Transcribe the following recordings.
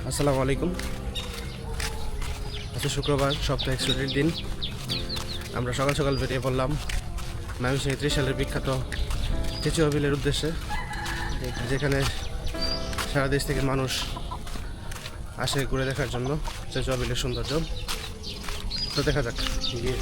আসসালামু আলাইকুম। আজকে শুক্রবার, সপ্তাহে ছুটির দিন। আমরা সকাল সকাল বেরিয়ে পড়লাম ময়মনসিংহ ত্রিশালের বিখ্যাত চেচুয়া বিলের উদ্দেশ্যে, যেখানে সারা দেশ থেকে মানুষ আসে ঘুরে দেখার জন্য চেচুয়া বিলের সৌন্দর্য। তো দেখা যাক গিয়ে।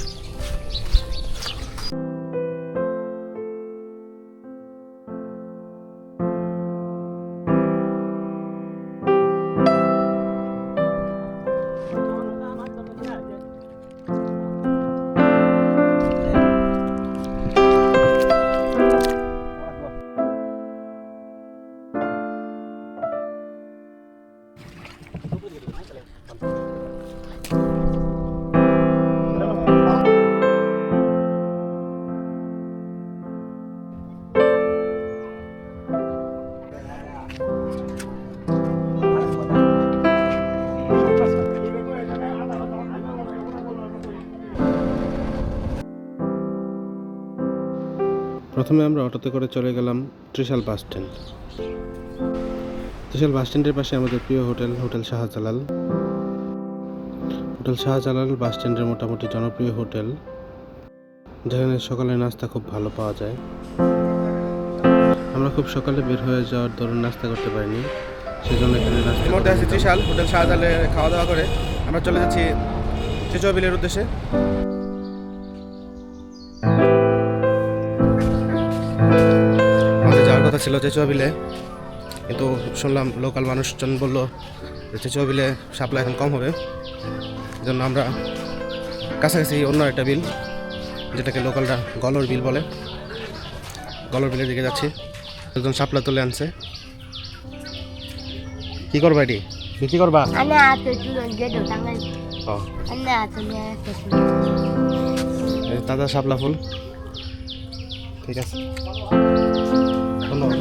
প্রথমে আমরা অটোতে করে চলে গেলাম ত্রিশাল বাস স্ট্যান্ড। ত্রিশাল বাস স্ট্যান্ডের পাশে আমাদের প্রিয় হোটেল শাহজালাল। হোটেল শাহজালাল বাস স্ট্যান্ডের মোটামুটি জনপ্রিয় হোটেল, যেখানে সকালের নাস্তা খুব ভালো পাওয়া যায়। আমরা খুব সকালে বের হয়ে যাওয়ার দরুন নাস্তা করতে পারিনি, সেজন্য এখানে নাস্তা করতে আসি। ত্রিশাল হোটেল শাহজালালে খাওয়া দাওয়া করে আমরা চলে যাচ্ছি চেচুয়া বিলের উদ্দেশ্যে। আমাদের যাওয়ার কথা ছিল চেচুয়া বিলে, কিন্তু শুনলাম লোকাল মানুষজন বললো যে চেচুয়া বিলে সাপ্লাই এখন কম হবে, জন্য আমরা কাছাকাছি অন্য একটা বিল, যেটাকে লোকালরা গলর বিল বলে, গলর বিলের দিকে যাচ্ছি। একজন সাপ্লাই তুলে আনছে। কি করবা এটি বিক্রি করবা? তাজা শাপলা ফুল, ঠিক আছে, ধন্যবাদ।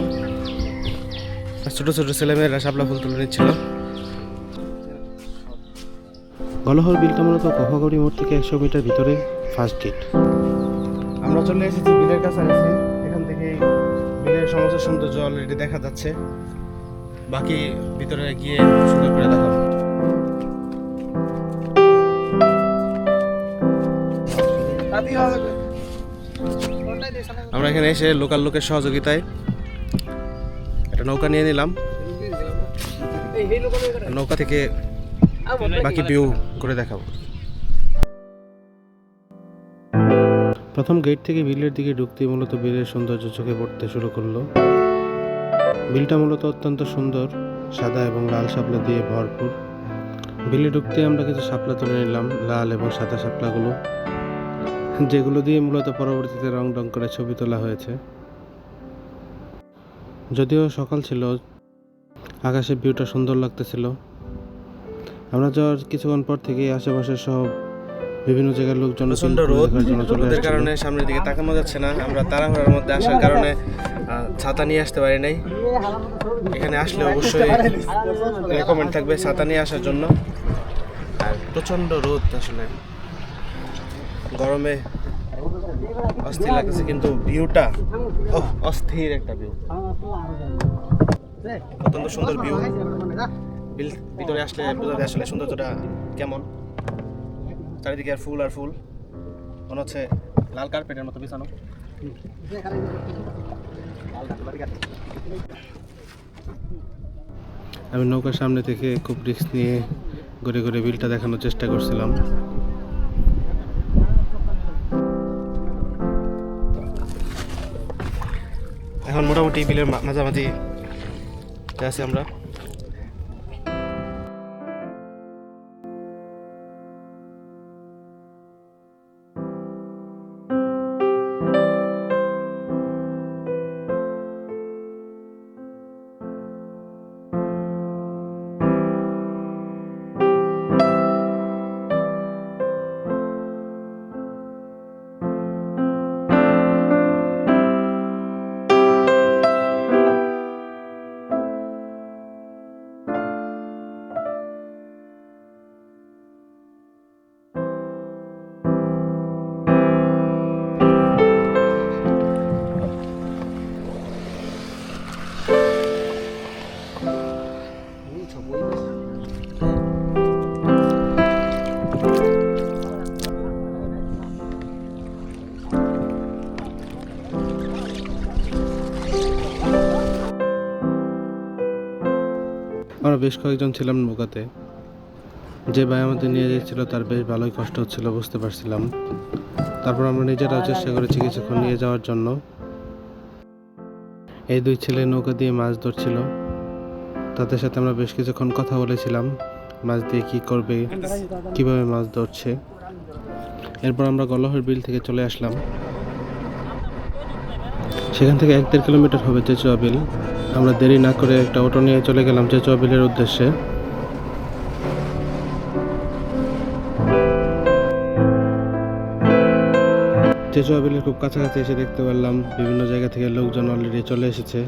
ছোট ছোট ছেলেমেয়েরা শাপলা ফুল তুলে নিচ্ছিল। গলহর বিলটা মূলত কফাগড়ি মোড় থেকে 100 মিটার ভিতরে ফার্স্ট গেট। আমরা চলে এসেছি বিলের কাছাকাছি। এখান থেকে বিলের সমস্ত সৌন্দর্য অলরেডি দেখা যাচ্ছে। বাকি ভিতরে গিয়ে সুন্দর করে দেখাবো। আমরা এখানে এসে লোকাল লোকের সহযোগিতায় একটা নৌকা নিয়ে নিলাম। নৌকা থেকে বাকি ভিউ করে দেখাবো। প্রথম গেট থেকে বিলের দিকে ঢুকতে মূলত বিলের সৌন্দর্য চোখে পড়তে শুরু করলো। বিলটা মূলত অত্যন্ত সুন্দর, সাদা এবং লাল শাপলা দিয়ে ভরপুর। বিলে ঢুকতে আমরা কিছু শাপলা তুলে নিলাম, লাল এবং সাদা শাপলাগুলো, যেগুলো দিয়ে মূলত পরবর্তীতে রং করে ছবি তোলা হয়েছে। যদিও সকাল ছিল, আকাশের ভিউটা সুন্দর লাগতেছিল। আমরা যাওয়ার কিছুক্ষণ পর থেকে আশেপাশের সব বিভিন্ন জায়গার লোকজন রোদের কারণে সামনের দিকে তাকানো যাচ্ছে না। আমরা তাড়াহুড়ার মধ্যে আসার কারণে ছাতা নিয়ে আসতে পারি নাই। এখানে আসলে অবশ্যই রেকমেন্ড থাকবে ছাতা নিয়ে আসার জন্য। আর প্রচণ্ড রোদ, আসলে গরমে অস্থির লাগছে, কিন্তু ভিউটা অস্থির একটা ভিউ, অত্যন্ত সুন্দর ভিউ। ভিতরে আসলে বোঝা যায় আসলে সৌন্দর্যটা কেমন। চারিদিকে আর ফুল আর ফুল, মনে হচ্ছে লাল কার্পেটের মতো বিছানো। আমি নৌকার সামনে থেকে খুব রিস্ক নিয়ে ঘুরে ঘুরে বিলটা দেখানোর চেষ্টা করছিলাম। এখন মোটামুটি বিলের মাঝামাঝি আছি আমরা। বেশ কয়েকজন ছিলাম নৌকাতে। যে ভাই আমাদের নিয়ে যাচ্ছিল তার বেশ ভালোই কষ্ট হচ্ছিল, বুঝতে পারছিলাম। তারপর আমরা নিজেরাও চেষ্টা করেছি কিছুক্ষণ নিয়ে যাওয়ার জন্য। এই দুই ছেলে নৌকা দিয়ে মাছ ধরছিল, তাদের সাথে আমরা বেশ কিছুক্ষণ কথা বলেছিলাম মাছ দিয়ে কি করবে, কিভাবে মাছ ধরছে। এরপর আমরা গলহর বিল থেকে চলে আসলাম। সেখান থেকে 1-1.5 কিলোমিটার হবে চেচুয়া বিল। আমরা দেরি না করে একটা অটো নিয়ে চলে গেলাম চেচুয়া বিলের উদ্দেশ্যে। চেচুয়া বিলের খুব কাছাকাছি এসে দেখতে পারলাম বিভিন্ন জায়গা থেকে লোকজন অলরেডি চলে এসেছে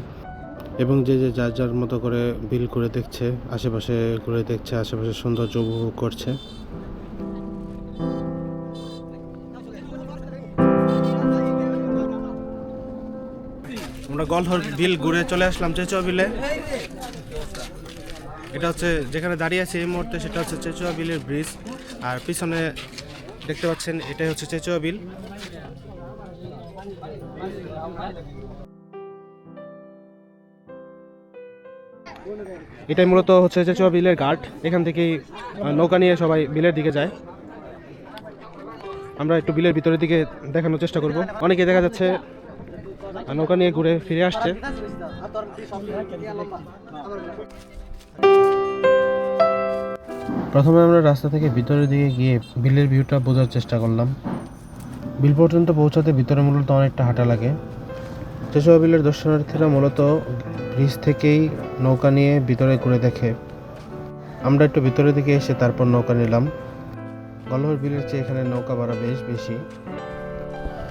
এবং যে যার যার মতো করে বিল ঘুরে দেখছে, আশেপাশে ঘুরে দেখছে, আশেপাশে সৌন্দর্য উপভোগ করছে। আমরা গলহর বিল ঘুরে চলে আসলাম চেচুয়া বিলে। এটা হচ্ছে যেখানে দাঁড়িয়ে আছে এই মুহূর্তে, সেটা হচ্ছে চেচুয়া বিলের ব্রিজ। আর পিছনে দেখতে পাচ্ছেন এটাই হচ্ছে চেচুয়া বিল। এটাই মূলত হচ্ছে চেচুয়া বিলের ঘাট। এখান থেকেই নৌকা নিয়ে সবাই বিলের দিকে যায়। আমরা একটু বিলের ভিতরের দিকে দেখানোর চেষ্টা করব। অনেকে দেখা যাচ্ছে নৌকা নিয়ে ঘুরে ফিরে আসছে। প্রথমে আমরা রাস্তা থেকে ভিতরের দিকে গিয়ে বিলের ভিউটা বোঝার চেষ্টা করলাম। বিল পর্যন্ত পৌঁছাতে ভিতরে মূলত অনেকটা হাঁটা লাগে। চেচুয়া বিলের দর্শনার্থীরা মূলত ব্রিজ থেকেই নৌকা নিয়ে ভিতরে ঘুরে দেখে। আমরা একটু ভিতরের দিকে এসে তারপর নৌকা নিলাম। গলহর বিলের চেয়ে এখানে নৌকা ভাড়া বেশ বেশি।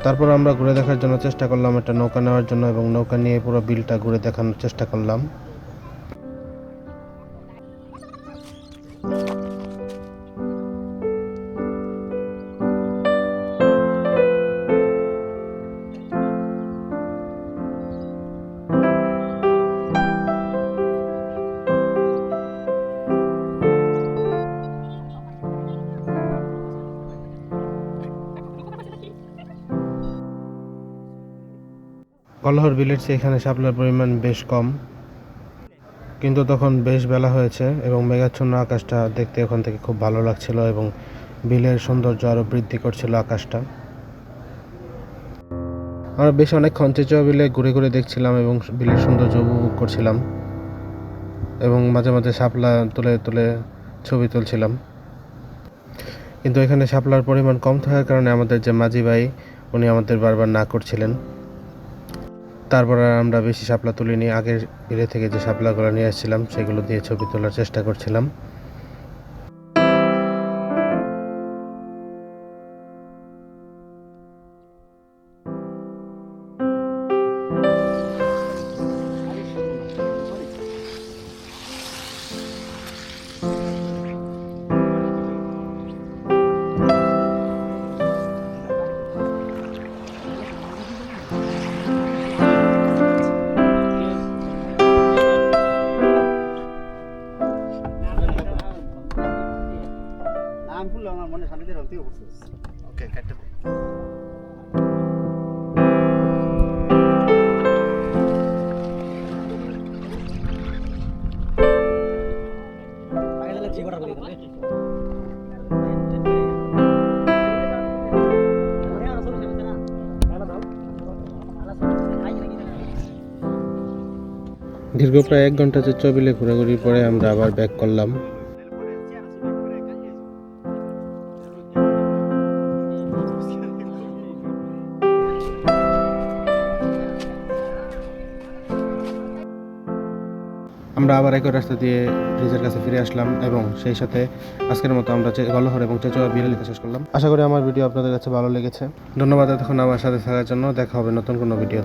তারপর আমরা ঘুরে দেখার জন্য চেষ্টা করলাম একটা নৌকা নেওয়ার জন্য এবং নৌকা নিয়ে পুরো বিলটা ঘুরে দেখানোর চেষ্টা করলাম। গলহর বিলের চেয়ে এখানে শাপলার পরিমাণ বেশ কম, কিন্তু তখন বেশ বেলা হয়েছে এবং মেঘাচ্ছন্ন আকাশটা দেখতে ওখান থেকে খুব ভালো লাগছিল এবং বিলের সৌন্দর্য আরও বৃদ্ধি করছিল আকাশটা। আমরা বেশ অনেকক্ষণ চেচুয়া বিলে ঘুরে ঘুরে দেখছিলাম এবং বিলের সৌন্দর্য উপভোগ করছিলাম এবং মাঝে মাঝে শাপলা তুলে তুলে ছবি তুলছিলাম। কিন্তু এখানে শাপলার পরিমাণ কম থাকার কারণে আমাদের যে মাঝি ভাই উনি আমাদের বারবার না করছিলেন। তারপর আমরা বেশি শাপলা তুলিনি, আগের বিলে থেকে যে শাপলাগুলো নিয়ে আসছিলাম সেগুলো দিয়ে ছবি তোলার চেষ্টা করছিলাম। ওকে, কাটতে দে। দীর্ঘ প্রায় 1 ঘন্টা চেচুয়া বিলে ঘোরাঘুরির পরে আমরা আবার ব্যাক করলাম। আমরা আবার একই রাস্তা দিয়ে ব্রিজের কাছে ফিরে আসলাম এবং সেই সাথে আজকের মতো আমরা গলহর এবং চেচুয়া বিল লেখা শেষ করলাম। আশা করি আমার ভিডিও আপনাদের কাছে ভালো লেগেছে। ধন্যবাদ এতক্ষণ আমার সাথে থাকার জন্য। দেখা হবে নতুন কোনো ভিডিও।